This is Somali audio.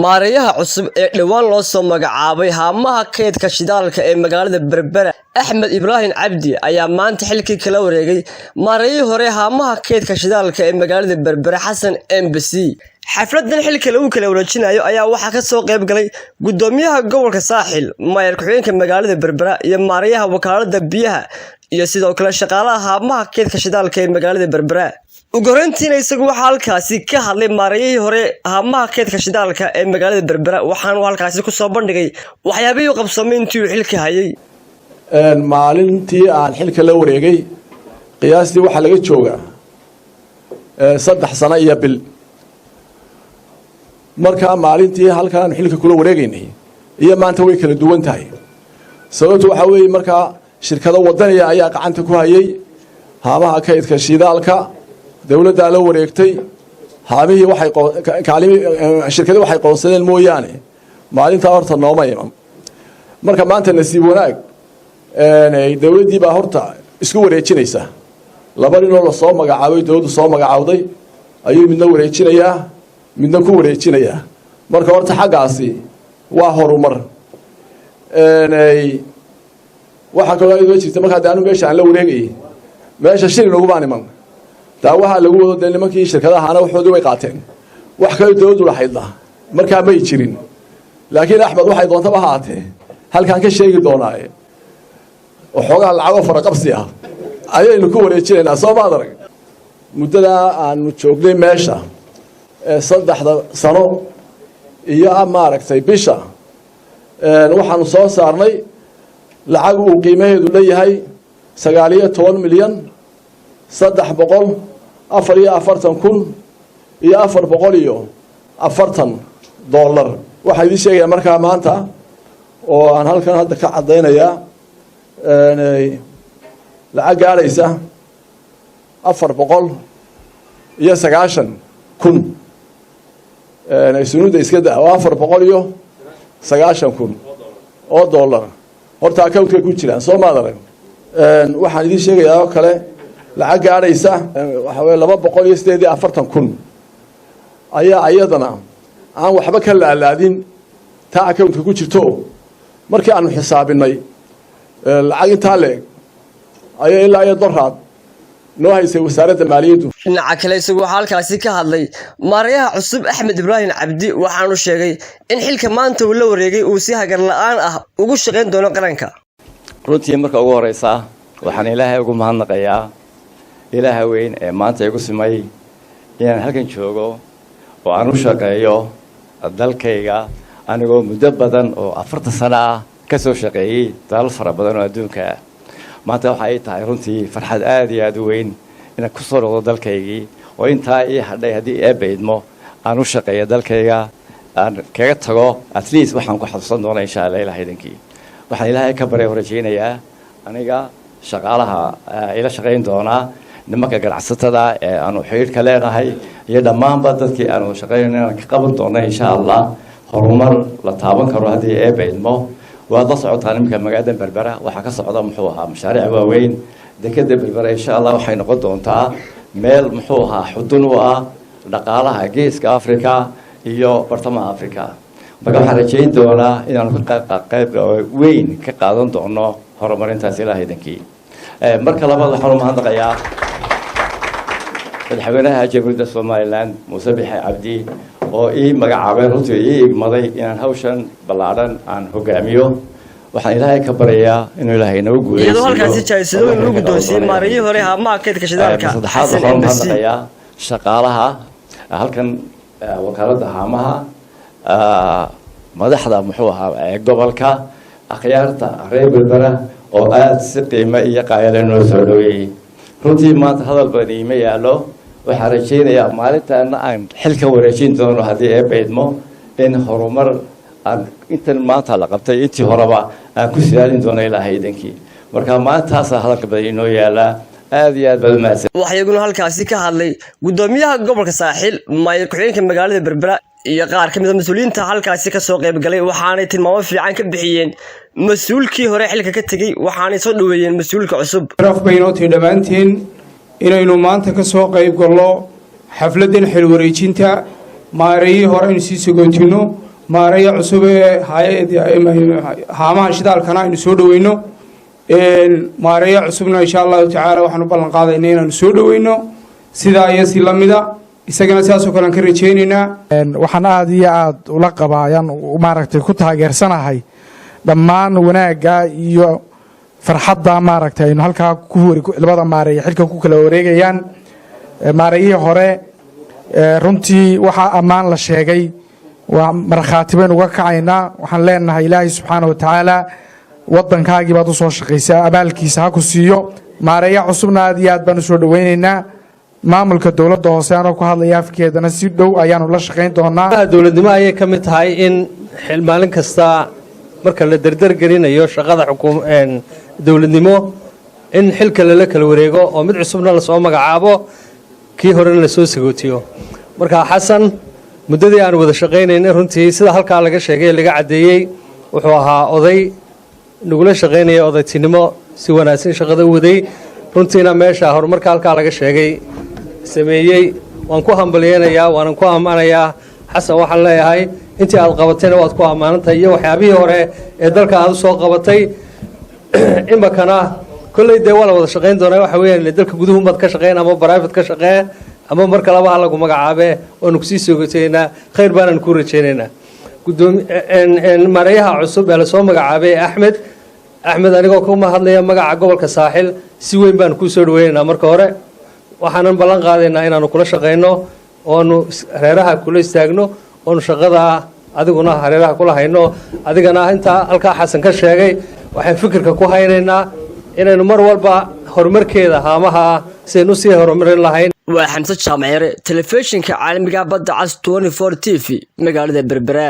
maareeyaha cusub ee dhawaan loo soo magacaabay haamaha kaydka shidaalka ee magaalada Berbera Axmed Ibrahim Cabdi ayaa maanta xilkii kala wareegay maareeyihii hore haamaha kaydka shidaalka ee magaalada Berbera Xasan Embasi. xafladan xilka lagu kala wareejinayo ayaa waxa ka soo qayb galay gudoomiyaha gobolka Saaxil, maayar ku-xigeenka magaalada Berbera iyo maareeyaha wakaalada biyaha iyo sidoo kale shaqaalaha haamaha kaydka shidaalka ee magaalada Berbera. ugu horeyntiina isagu waxa halkaasi ka hadlay maareeyihii hore haamaha kaydka shidaalka ee magaalada Berbera waxaana uu halkaasi ku soo bandhigay waxyaabihii uu qabsamay intii uu xilka hayay. maalintii aan xilka la wareegay qiyaastii waxa laga joogaa 3 sano iyo bil. marka maalintii halkaan xilka kula wareegaynay iyo maanta way kala duwan tahay. sababtu waxa weeye marka shirkado wadaniga ayaa gacanta ku hayay haamaha kaydka shidaalka, dawladda la wareegtay haamihii waxay shirkadu waxay qoonsadeen mooyaane maalinta horta nooma iman. marka maanta nasiib wanaag dawladdii baa horta isku wareejinaysa. laba nin oo la soo magacaabay dawladdu soo magacaawday ayuu midna wareejinayaa midna ku wareejinayaa. marka horta xaggaasi waa horumar. waxa kaloo ay jirtay marka aanu meesha aan la wareegay meesha shil ugu baan iman daawaha lagu wado nimankii shirkadahaana waxoodii way qaateen wax kale dawladdu lahaydna markaa may jirin. laakiin Axmed waxay doontaba haatee halkaan ka sheegi doonaa waxoogaa lacag fara qabsi ah ayaynu ku wareejinaynaa soo maadarag. muddada aanu joognay meesha 3 sano iyo maaragtay bisha waxaanu soo saarnay lacag uu qiimaheedu leeyahay 19 milyan 344,000 iyo 440 dollar. waxaa idin sheegaya markaa maanta oo aan halkan hadda ka cadaynayaa lacag gaaraysa 490,000 sunuuda iska daa 490,000 oo dollar horta account-ka ku jiraan soo maadarag. waxaan idin sheegayaa oo kale lacag gaaraysa waxa weeye 248,000 ayaa ayadana aan waxba ka laalaadin taa account-ka ku jirto. markii aanu xisaabinay lacag intaa leeg ayaa ilaa iyo doraad noo haysay wasaaradda maaliyaddu. dhinaca kale isagu waxa halkaasi ka hadlay maareeyaha cusub Axmed Ibrahim Cabdi waxaanu sheegay in xilka maanta uu la wareegay uu si hagar la'aan ah ugu shaqeyn doono qaranka. runtii marka ugu horeysa waxaan Ilaahay ugu mahadnaqayaa Ilaaha weyn ee maanta igu simay inaan halkan joogo oo aan u shaqeeyo dalkayga anigoo muddo badan oo 40 sano ah ka soo shaqeeyay dalal fara badan oo adduunka ah. maanta waxa ay tahay runtii farxad aad iyo aad u weyn inaan ku soo noqdo dalkaygii oo intaa ii hadhay haddii eebaydmo aan u shaqeeyo dalkayga aan kaga tago at least waxaan ku xasuusan doonaa insha Allah Ilaahay idinkii. waxaan Ilaahay ka baray rajaynayaa aniga shaqaalaha ila shaqeyn doona nimanka ganacsatada ee aanu xiriirka leenahay iyo dhammaanba dadkii aanu shaqeynayna ka qaban doona insha Allah horumar la taaban karo haddii eebaydmo. waad la socotaa nimanka magaalada Berbera waxa ka socda muxuu ahaa mashaariic waaweyn. dekada Berbera insha Allah waxay noqon doontaa meel muxuu ahaa xudun u ah dhaqaalaha geeska Afrika iyo bartamaha Afrika. marka waxaan rajayn doonaa inaan qayb weyn ka qaadan doono horumarintaas Ilaahay idinkii. marka labaad waxaan u mahadnaqayaa madaxweynaha Jamhuuriyadda Soomaaliland Muuse Biixi Cabdi oo ii magacaabay runtii ii igmaday inaan hawshan ballaaran aan hogaamiyo. waxaan Ilaahay ka baryayaa inuu Ilaahay nagu guuleeyo. iyadoo halkaasi jaaysado in lagu doonsiin maareeyihii hore haamaha kaydka shidaalka Xasan Embasi. shaqaalaha halkan wakaalada haamaha madaxda muxuu ahaa gobolka akhyaarta reer Berbera oo aad si qiimo iyo qaayale noo soo dhaweeyay. runtii maanta hadal badan iima yaalo. waxaan rajaynayaa maalintaana aan xilka wareejin doono haddii eebaydmo in horumar aan intan maanta la qabtay intii horeba aan ku silaalin doono Ilaahay idinkii. marka maantaas hadalka badan inoo yaala aad iyo aad badan mahadsan. waxayaguna halkaasi ka hadlay gudoomiyaha gobolka Saaxil, maayar ku-xigeenka magaalada Berbera iyo qaar ka mid ah mas'uuliyiinta halkaasi ka soo qayb galay waxaanay tilmaamo fiican ka bixiyeen mas'uulkii hore xilka ka tagay waxaanay soo dhaweeyeen mas'uulka cusub. rafbaynooti dhamaantiin inaynu maanta ka soo qayb galno xafladan xil wareejinta maareeyihii hore aynu sii sogootino maareeya cusub ee haamaha shidaalkana aynu soo dhaweyno maareeya cusubna insha allahu tacaala waxaanu ballan qaadaynaa inaanu soo dhaweyno sidaa iyo si lamida isagana sidaasoo kale aan ka rajaynaynaa waxaan aada iyo aada ula qabaa ayaan maaragtay ku taageersanahay dhammaan wanaagga iyo farxadda maaragtay aynu halkaa labada maareeye xilka ku kala wareegayaan maareeyihii hore runtii waxaa ammaan la sheegay waa markhaati baynu uga kacaynaa waxaan leenahay ilaahay subxaana watacaala waddankaagii baad usoo shaqaysaa abaalkiisa ha ku siiyo maareeya cusubna aad iyo aad baan usoo dhaweynaynaa maamulka dowladda hoose anoo ku hadlaya afkeedana si dhow ayaanu la shaqayn doonaa dowladnimo ayay ka mid tahay in maalin kasta marka la dardargelinayo shaqada dowladnimo in xilka lala kala wareego oo mid cusubna lasoo magacaabo kii horena lasoo sagootiyo marka xasan muddadii aan wada shaqaynaynay runtii sida halkaa laga sheegay laga caddeeyey wuxuu ahaa oday nagula shaqaynaya odaytinimo si wanaagsan shaqada u waday runtiina meesha horumarka halkaa laga sheegay sameeyey waan ku hambalyeynayaa waanan ku ammaanayaa xasan waxaan leeyahay intii aad qabatayna waad ku ammaanantahay iyo waxyaabihii hore ee dalka aad u soo qabatay imakana kolley dee waa la wada shaqayn doonaa waxa weeyaan dalka guduhunbaad ka shaqeyn ama private ka shaqee ama marka laba ha lagu magacaabe waanu kusii soogoteynaa khayr baanaan ku rajaynaynaa maareeyaha cusub ee lasoo magacaabay axmed anigoo kuma hadlaya magaca gobolka saaxil si weyn baanu kuu soo dhaweynaynaa marka hore waxaanan ballan qaadaynaa inaanu kula shaqayno oonu hareeraha kula istaagno oonu shaqada adiguna hareeraha kula hayno adigana intaa halkaa xasan ka sheegay waxaan fikirka ku haynaynaa inaynu mar walba horumarkeeda haamaha sidaynu usii horumarin lahayn waa xamse jaamacere telefishinka caalamiga badda cas 24 t v magaalada berbera